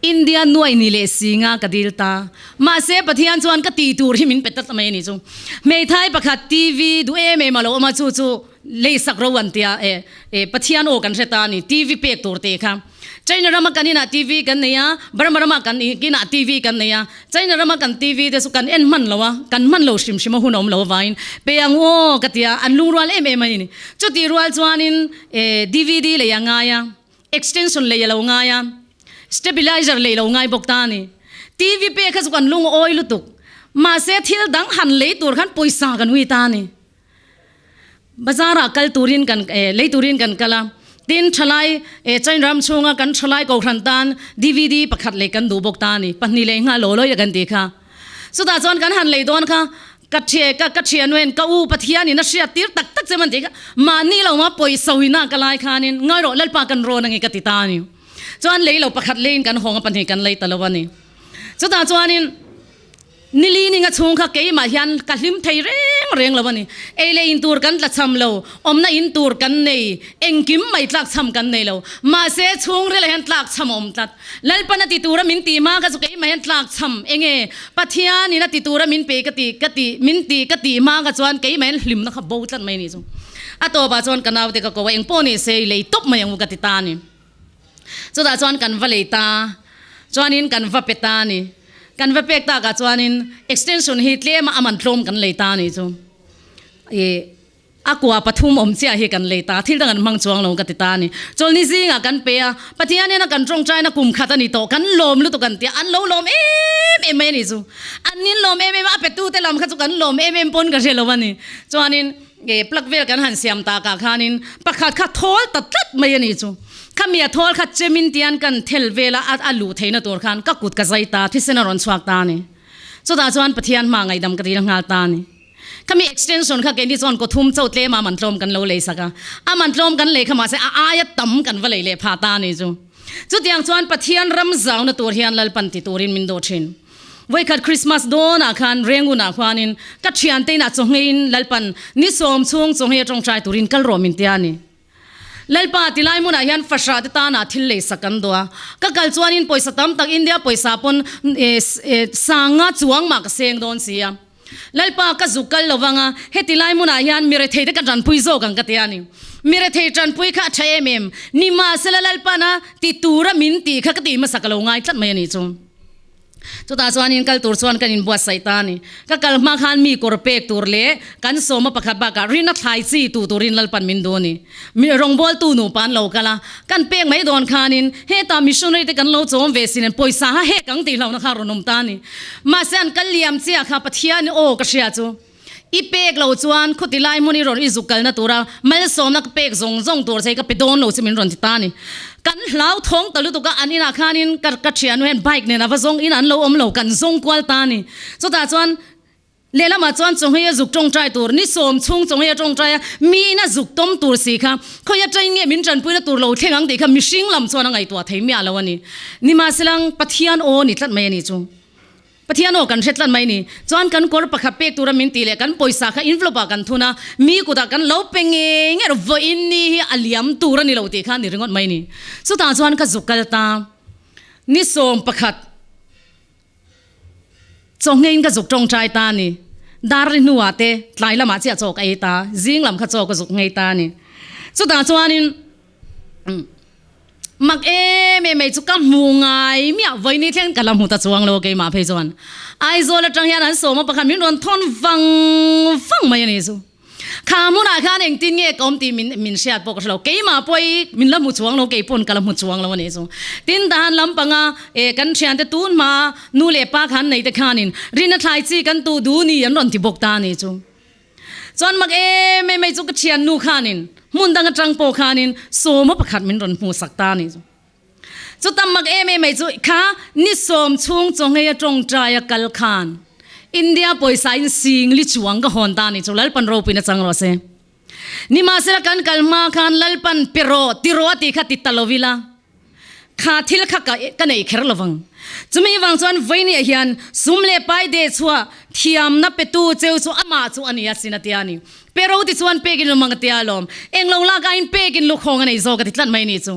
อินเดียหน่วยนี่เลสิงากดิลตามาเสปะเทียนจวนกตีตูริมินเป็ดตัดไม่นี่จูไม่ไทยประคัดทีวีดูIMEMมาโลมาจูเลยสักรวันเตียปะเทียนโอกันเสตานี่ทีวีเป็ดตัวเตะค่ะใจนรมากันนี่นะทีวีกันเนี่ยบารมากันนี่กินทีวีกันเนี่ยใจนรมากันทีวีแต่สุกันมันละวะกันมันโลชิมหุ่นอมละวะอินเปียงโอ้กติยาอันลุงรัวIMEMนี่จุดที่รัวจวนอินDVDเลยยังไงอะ extension เลยยังไงอะstabilizer เลยเราง่ายบอกตานี่ทีวีเปย์ข้าสุกันลุงโอยลุตุกมาเสียทิลดังหันเลยตัวขันปุยสากันวิตานี่บาซาระกัลตูรินกันเลยตูรินกันกะละตินชลายใจรำชงกันชลายกอขันตันดีวีดีประคัดเลยกันดูบอกตานี่ปันนี่เลยง่าโลโลยกันดีค่ะสุดาจวนกันหันเลยโดนค่ะกัดเชียนเวนก้าวปะเทียนี่นักเชียตีร์ตักเจมันดีค่ะมานี่เรามาปุยสวินากันลายค่ะนี่ง่ายโรลัลปากันโรนังกติตานี่จวนเลยเราประคัดเล่นกันห้องปันเหกันเลยตลอดวันนี้สุดท้ายจวนนิลีนี่งะชงค่ะเกย์มาเฮียนกัลิมไทยเร่งแล้ววันนี้เลยอินตูร์กันละช้ำเราน่าอินตูร์กันเนี่ยเอ็งกิมไม่ตักช้ำกันเนี่ยเรามาเสียชงเรื่องเฮียนตักช้ำตัดแล้วปนติตูระมินตีมาก็สุเกย์มาเฮียนตักช้ำเองปัทยานี่นะติตูระมินเปกติมินตีกติมาก็จวนเกย์มาเฮียนลิมนะครับบูตัดไม่นี่จงอ่ะตัวป้าจวนกันเอาเด็กก็ว่าเอ็งป้อนี่เสียเลยตบมาอย่างมุกติตานี่สุดท้ายจวนกันวะเลยตาจวนินกันวะเปตานี่กันวะเปตากับจวนิน extension ฮิตเล่มาอามันตรมกันเลยตานี่จูaqua pathum om chia hi kan leita thil dangan mang chuang lo ka ti ta ni chol ni zinga kan pe a pathian ne na kan trong chai na kum khata ni to kan lom lu to kan ti an lo lom em ni chu an nin lom em a pe tu te lam kha chu kan lom em pon ka se lo wani chuanin ปลักเวลกันหันเสียมตากาคานินประคัดขัดทอลตัดไม่ยันนี่จูข้ามีทอลขัดเจมินเตียนกันเทลเวลอัดลูเทนตัวขันก็กุดกระใจตาที่เสนอรอนสวากตานี่สุดท้ายจวนปะเทียนมาไงดำกระดิ่งงาตานี่ข้ามี extension ข้าเกณฑ์ที่จวนก็ทุ่มเจ้าเตะมามันตรมกันโลเลยสักมันตรมกันเลยข้ามาเสียอายตั้มกันว่าเลยพาตานี่จูจุดอย่างจวนปะเทียนรำจ้าในตัวเทียนลัลปันติตัวรินมินโดชินไว้ขัดคริสต์มาสโดนอาคารเรียงอุณาควานินกัดเชียนเตน่าจงเงินลัลปันนิสมช่วงจงเฮจงใจตัวรินกัลโรมินเตียนี่ลัลปาติไลมุนายันฟัชราติตานาทิลเลสักันตัวก็กัลจวนินปอยสตัมตักอินเดียปอยสาปนสางาจวงมากเสียงโดนเสียลัลปาก็จุกัลลวังเฮติไลมุนายันมีเรเทตกันจันปุยโซกันกัตยานี่มีเรเทจันปุยข้าใช้IMEMนิมาเซลลัลปานะติตูระมินตีข้ากติมาสักโลง่ายทัดไม่ยันจูจุดตาจวนินกัลตัวจวนกันอินบัวไซตานี่ก็กัลมาขันมีกอร์เปกตัวเล่กันโซมาประคับบักรินัทไทซีตัวรินลัลปันมินโดนี่มีรองบอลตัวหนูปันโลกะละกันเปกไม่โดนขานินเฮตามิชชันนารีกันโลโจมเวสินปอยสาเฮกังตีเรานะคะรนมตานี่มาเซนกัลเลียมเสียข้าปะเทียนโอกระเชียจูอีเปกเราจวนคุติไลมุนิรอนอิจุกัลนะตัวเราไม่สมนักเปกจงตัวใส่ก็ไปโดนเราจะมินรอนติตานี่กันเล่าท้องตะลุตุกอันนี้นะข้านินกัดเชียนเห็นไบค์เนี่ยนะว่าจงอินันเราเรากันจงกวลตานี่สุดท้ายจวนเลละมาจวนจงให้จุกจงใจตัวนี่สมชุ่งจงให้จงใจมีน่ะจุกต้มตัวสิค่ะเขาอยากใจเงี้ยมินจันปุยนะตัวเราเท่งอังดีค่ะมิชิงลำจวนไงตัวเทียมยาแล้ววันนี้นี่มาสิลังปะเทียนโอนี่ตัดไม่นี่จุปะเทียนโอกันเช็ดลันไม่นี่จวนกันกอร์ปะขับเปกตัวมินตีเลยกันปอยสาค่ะอินฟลูปะกันทุนะมีกุตากันเล่าเป็งเงี้ยเราว่าอินนี่อัลยามตัวนี่เราตีค่ะนี่เรื่องไม่นี่สุดท้ายจวนก็จุกกันตานี่สมปะขัดจงเงินก็จุกจงใจตานี่ดารินัวเตไล่ละมาเสียจอกไอตาจิงลำขจอกก็จุกเงยตานี่สุดท้ายจวนนี่มักไม่จุกันมูงไงมีอะไรนี่เท่งกันละมุตะจวงโลกมาเพจวนไอโซลจังยันอันโซมาประคันมินรอนทอนฟังมาอย่างนี้สูข้ามุนาข้าเองตินเงี้ยกอมตีมินเชียดปกติเราเกี่ยมาป่วยมินละมุจวงเราเกี่ยปนกันละมุจวงเราวันนี้สูตินทหารลำปังกันเชียนเตตูนมานูเล่ปากขันในตะขานินรินทายจีกันตูดูนี่ยันรอนที่บกตานี่สูจวนมักไม่จุกเชียนนูขานินมุนดังจังโปขานินโซมาประคัดมินรอนหูสักตานี่จุดตั้มมักไม่จุข้านิสมช่วงจงให้จงใจกัลขานอินเดียปอยสายสิงลิจวงก็ฮอนตานี่จุลัลปันโรปินะจังโรเซนี่มาเสละกันกัลมาขันลัลปันปิโรติโรติขัดติตลวิลาข้าทิลขักกันไอเครลวังจะมีวังจวนไว้เนี่ยเฮียนซุ่มเล่ไปเดชัวเทียมนับเป็ตูเจ้าชัวอามาชัวอันนี้สินะเตียนี่เปโรติชวนเปกินลมังเตียลมเองลงลากอินเปกินลูกของอันนี้โซกัติลันไม่นี่จู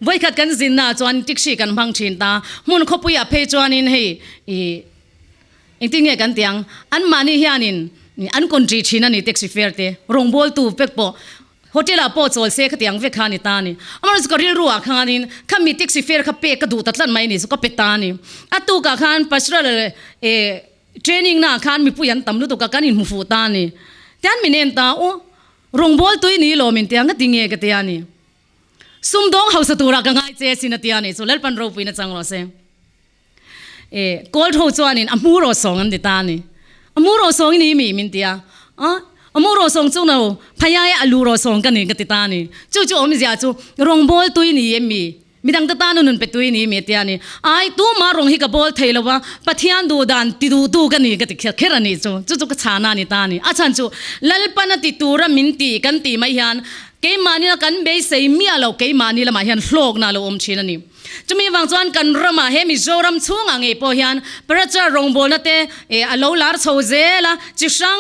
ไว้ขัดกันสินนะจวนติกชีกันพังชินตามุนขบุยเพจวนินเฮอิงติงเงกันเตียงอันมานี่เฮียนินอันคนจีชินันนี่เท็กซี่เฟร์เตรงบอลตูเป็กปอโฮเทลอาโปโซลเซขเตียงเวคานิตานี่อามันสกัดรัวคานินข้ามีเท็กซี่เฟร์ข้าเปกกระดูตัดลันไม่นี่สุกเป็ดตานี่อัตุกะคานปัสระเลยเทรนนิ่งน่ะคานมีผู้ยันตำลุตุกะกันอินหูฟูตานี่แต่อันมีเนนตาโอรงบอลตุยนี่โลมินเตียงก็ติงเงกันเตียนี่ซุ่มดงเฮาสตูระกังไอเจสินะเตียนี่สุเล่ปันโรปีนะจังโรเซกอลโทจวนินอมูโรสองอันเดตานี่อมูโรสองนี่มีมินเตียอมูโรสองจุนเอาพยายอลูโรสองกันนี่กติตานี่จู่ๆอมิจาจู่รงบอลตุยนี่มีดังตาตานุนเป็นตุยนี่มีเตียนี่ไอตัวมารงฮิกบอลเทลวะปะเทียนดูดันติดูกันนี่กติเครานี่จู่ก็ชานานี่ตานี่อาจารย์จู่ลัลปันติตูระมินตีกันตีไม่ยันเกมานี่นะกันเบสเซมีอะไรเกมานี่ละมายันโลกน่าเราชินันนี่จะมีวังจวนกันรมาเฮมิโจรำช่วงไงพอยันประชารงบอลเตอโลลาร์โซเซละจิช่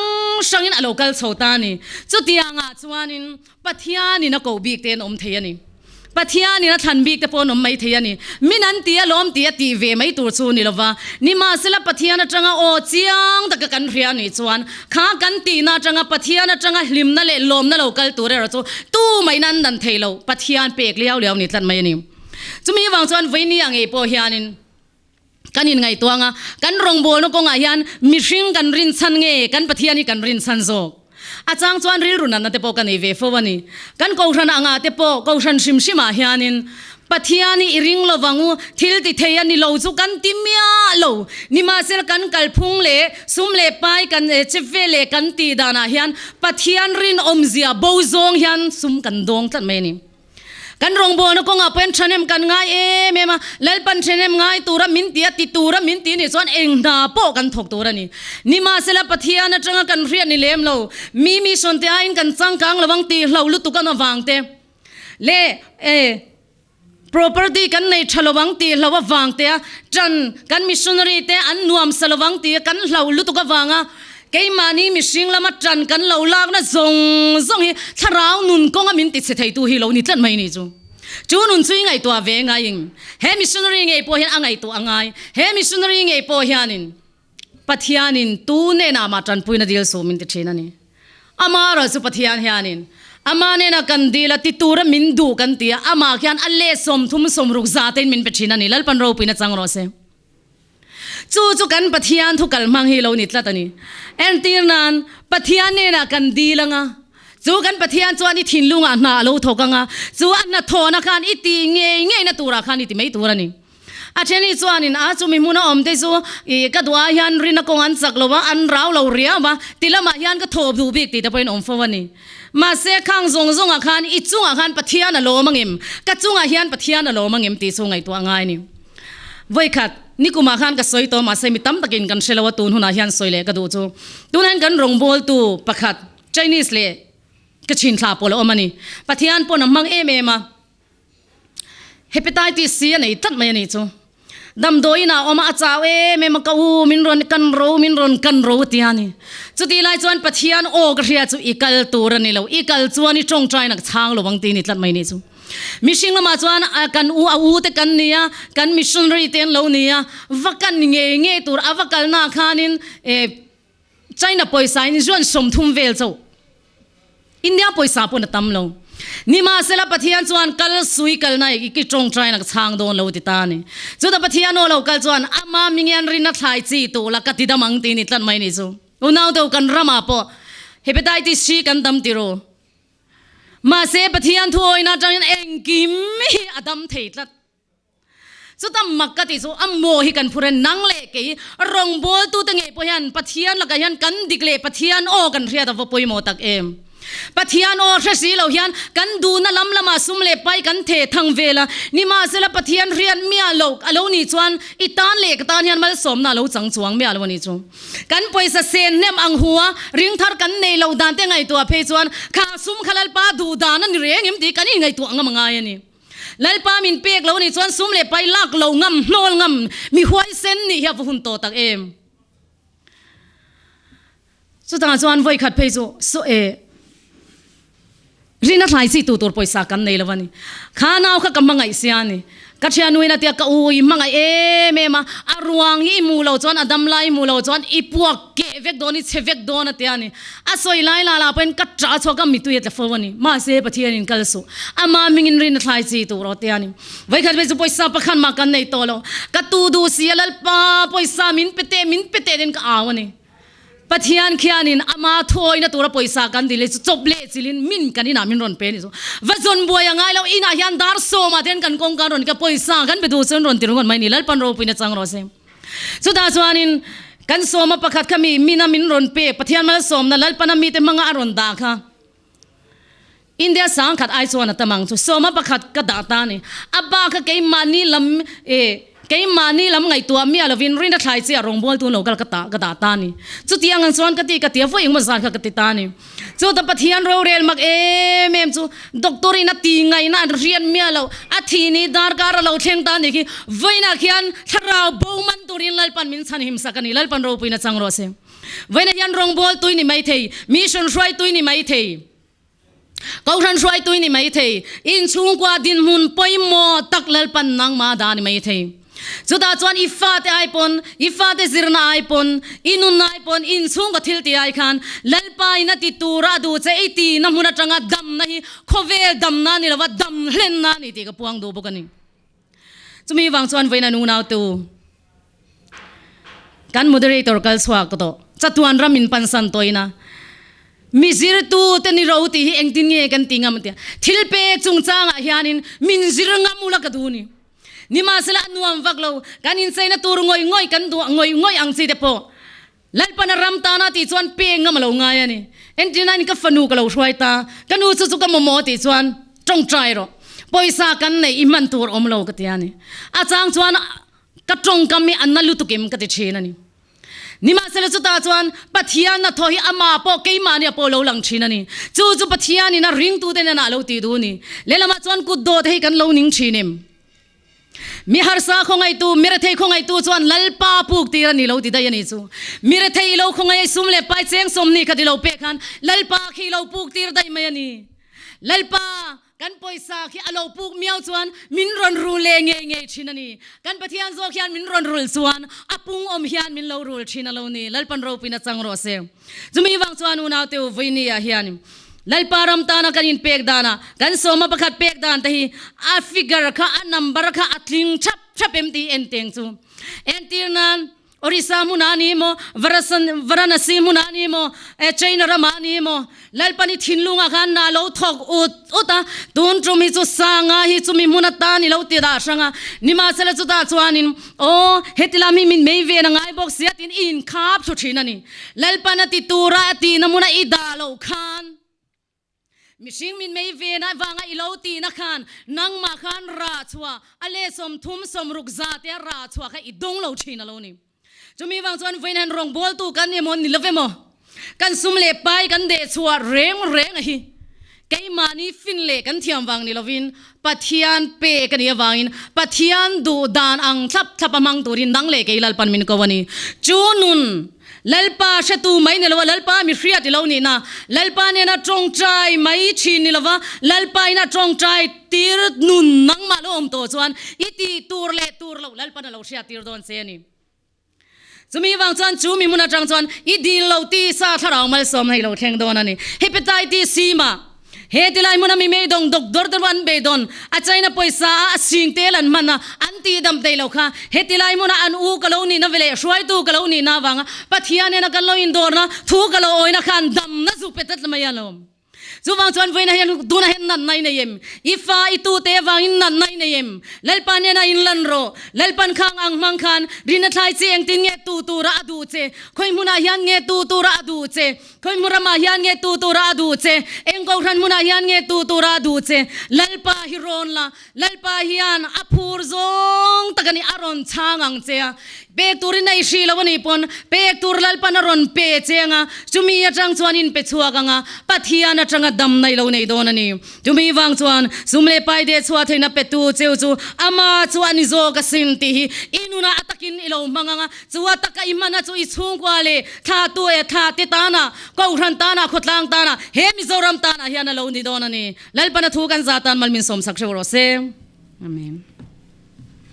างอินอโลกัลโซตานี่จุดที่อ่างจวนินปัทยานี่นะกูบีกเตนเทียนี่ปัทยานี่นะทันบีกเตปอนไม่เทียนี่มินันเตียล้อมเตียตีเวไม่ตัวซูนี่ละวะนี่มาสิละปัทยานะจังโอเจียงตะกันเรียนี่จวนข้ากันตีนะจังปัทยานะจังลิมนั่นแหละล้อมนั่นเรากัลตัวเรอจูตู้ไม่นั่นดันเทลปัทยาเปกเลี้ยวนี่ทันไม่นี่จะมีวังจวนไว้นี่ยังไงพอเฮียนินกันยังไงตัวงะกันรองโบนก็งายันมิชิงกันรินซันเงกันปะเทียนี่กันรินซันโซอาจารย์จวนริรุนันนั่นเตปกันเอเวฟวันนี้กันกองชันอ่างเตปกองชันชิมชิมาเฮียนิน Pathian ni iring lo wangu thil ti theih ni lo chu kan timia lo ni ma sel kan kalphung le sum le pai kan cheve le kan ti dana hian Pathian rin omzia bozong hian sum kan dong tlat mai ni kan rong bo na ko nga pen thanem kan ngai mema lalpan thanem ngai tura min tia ti tura min ti ni chon eng na po kan thok tura ni ma sela Pathian na tanga kan riat ni lem lo mi son te ain kan chang kang lawang ti hlo lu tu kan wang te le property kan nei thalawang ti hlowa wang te chan kan missionary te an nuam salawang ti kan hlo lu tu ka wanga cái mà ni mi sing lama trần kan lo lak na zong hi tharau nun konga min ti se thei tu hi lo ni tlan mai ni chu nun chui ngai to ve ngai ing he missionary ngai po hian angai to angai he missionary ngai po hianin Pathianin tu ne na ma tran puina dil so min ti thina ni amara su Pathian hianin ama ne na kan dila ti tura min du kan tia ama khian alle som thum som ruk za ten min pe thina ni lalpan ro pina chang ro se chu kan Pathian thu kal mang hi lo ni tlatani en tir nan Pathian ne na kan dilanga chu kan Pathian chu ani thinlunga na lo thokanga chu an na thona khan iti ngei na tura khan iti mai turani a theni chuanin a chu mi muna om te chu ka dua hian rina kong an chak lowa an raw lo ria ma tilama hian ka thob du bik ti ta point om fawani ma se khang zong a khan I chunga khan Pathian a lo mangem ka chunga hian Pathian a lo mangem ti chu ngai to ngai ni voi khat ni kuma khan ka soi to ma se mi tam takin kan shelawa tun huna hian soile ka du chu tunan kan rong bol tu pakhat Chinese le ka chin thla polo omani Pathian pon mang ma hepatitis C nei tat mai ni chu dam doina oma achaw ma ka u min ron kan ro ti ani chu ti lai chuan Pathian o ka ria chu ikal tur ani lo ikal chuan I tong trai nak chang lo wang ti ni tlat mai ni chu mishing lama chuan kan u te kan nia kan missionary ten lo nia vakan nge tur avakal na khanin China poisa in juan som thum vel chau India poisa pon tam lo ni ma sela Pathian chuan kal sui kal nai ki tong trai nak chang don lo ti ta ni chu da Pathian o lo kal chuan ama mingian rin na thlai chi tu la ka ti da mang ti ni tlan mai ni chu unaw do kan rama po hepatitis C kan dam ti ro ma se Pathian thoi na tang engkim hi adam theitlat chu tam makati chu ammo hi kan phuran nang le ke rong bol tu ta nge po hian Pathian la ka hian kan dikle Pathian o kan ria da vo poi mo tak Pathian o thrasi lo hian kan du na lam lama sum le pai kan the thang vela ni ma sela Pathian rian mia lo alo ni chuan itan le ka tan hian malsawm na lo chang chuang mia lo ni chu kan poisa sen nem ang huwa ring thar kan nei lo dan te ngai to phe chuan kha sum khalal pa du dan ni reng im ti kan ngai to anga mangai ani lalpa min pek lo ni chuan sum le pai lak lo ngam hnol ngam mi huai sen ni ya hun to tak chu ta chuan voi khat phe chu so rina thlai si tu tur poisa kan nei lawani khanaw kha kamangai siani ka thia nuina tia ka ui mangai ma arwang I mu lo chon adam lai mu lo chon ipuak ke vek doni chevek dona tiani asoi lai la pen ka tra choka mi tu yet lafawani ma se Pathian in kalsu ama mingin rina thlai si tu ro tiani vai khat be poisa pakhan ma kan nei tolo ka tu du sialal pa poisa min pete den ka awani Pathian khianin ama thoi na tura poisa kan dile chople chilin min kanina min ron pe ni so vazon boya ngai lo ina hian dar so ma den kan kong kan ron ka poisa kan be du chen ron tirungon mai ni lalpan ro pina chang ro se so da chuanin kan so ma pakhat khami mina min ron pe Pathian mal som na lalpan mi te manga ron da kha India sang khat ai chuan tamang chu so ma pakhat ka da ta ni aba ka ke mani lam cái mani lam ngai tua mi alovin rin thlai chi rong bol tu local ka da ta ni chu tiang an chuan ka ti vo ing ma zan kha ka ti ta ni chu ta Pathian ro rel mak chu doctor ina ti ngai na rian mi alo a thi ni dar kar lo theng ta ni ki voina khian tharau bo man turin lalpan min chan him sakani lalpan ro puina chang ro se voina yan rong bol tu ni mai thei mission roi tu ni mai thei kau ran roi tu ni mai thei in chung kwa din mun poi mo tak lalpan nang ma da ni mai thei Juda chuan ifa te zirna aipon inun aipon in chung ka thil ti ai khan lalpa ina ti tura du che iti na huna tanga dam na hi khovel dam na ni lawa dam hlen na ni ti ka puang do bokani chumi wang chuan voina nu naw tu kan moderator kal swak to chatuan ramin pansan toina mizir tu te ni ro ti hi engtin nge kan tingam tia thil pe chung changa hianin min zir ngamula ka duni ni ma sala nuam vaklo kan in saina tur ngoi kan du ngoi ang chi te po lalpan ram ta na ti chuan pe ngamalo nga ya ni entina ni ka fanu ka lo hruai ta kanu chu ka momo ti chuan tong trai ro poisa kan nei iman tur omlo ka tia ni a chang chuan ka tong kam mi anna lu tu kim ka ti thina ni nima sela chu ta chuan Pathian na thohi ama po keima ni po lo lang thina ni chu Pathian ni na ring tu te na lo ti du ni lelama chuan ku do thei kan lo ning thinim mi harsa khongai tu mira thei khongai tu chuan lalpa puk tira ni lo ti da yani chu mira thei lo khongai sum le pai cheng som ni khadi lo pe khan lalpa khi lo puk tir dai mai ani lalpa kan poisa khi alo puk miau chuan min ron ru le ngei thinani kan Pathian zo khian min ron rul chuan apung om hian min lo rul thina lo ni lalpan ro pina chang ro se chumi wang chuan unaw te voini a hian lalparam tana kanin pek dana kan soma pakhat pek dan tahi a figure kha a number kha a tling chap empty enteng chu entirnan orisa munani mo varanasi munani mo chaina ramani mo lalpani thinlunga khan na lo thok uta tun chumi chu sanga hi chumi munata ni lo ti da sanga nima sala chu ta chuanin o hetilami min mei ve na ngai box yatin in khap thu thinani lalpana ti tura ti namuna ida lo khan mishing min mei ve na wanga iloti na khan nang ma khan ra chwa ale som thum som rukza te ra chwa kha idong lo thina lo ni chumi wang chuan voinan rong bol tu kan ni mon ni love mo kan sum le pai kan de chwa reng hi kai mani fin le kan thiam wang ni lovin Pathian pe kan ya wangin Pathian du dan ang thap amang turin dang le ke lalpan min ko wani chunun lalpa shatu mai ne lawa lalpa mi hria ti lo ni na lalpa ne na trong trai mai chi ni lawa lalpa ina trong trai tir nun nang ma lom to chuan iti tur lo lalpa na lo hria tir don se ni chumi wang chuan chu mi muna tang chuan I dil lo ti sa tharang malsawm hei lo theng don ani hepatitis C ma he tilai muna mi mei dong doctor wan be don a chaina poisa a sing telan mana anti dam dei lo kha he tilai muna an u ka lo ni na vele shwai tu ka lo ni na wanga Pathian ne na kan lo indor na thu ka lo oina khan dam na zu petat ma yalom zuwang chuan voina hian duna hen nan nai nei em ifa itu te wangin nan nai nei em lalpan ne na in lan ro lalpan khang ang mang khan rina thlai cheng tin nge tu ra adu che khoi muna hian nge tu ra adu che khoi murama hian nge tu ra adu che engko ran muna hian nge tu ra adu che lalpa hi ron la lalpa hian aphur zong takani aron changang che pek turin nei shi lawani pon pek tur lalpan ron pe chenga chumi atang chuan in pe chuak anga Pathian atanga dam nei lo nei don ani chumi wang chuan sumle pai de chua theina petu cheu chu ama chuan zo ka sin ti hi inuna atakin ilo manganga chuwa taka imana chu I chung kwa le tha tu e tha te ta na ko ran ta na khotlang ta na he mizoram ta na hian lo ni don ani lalpan thu kan zatan malmin som sak ro se amen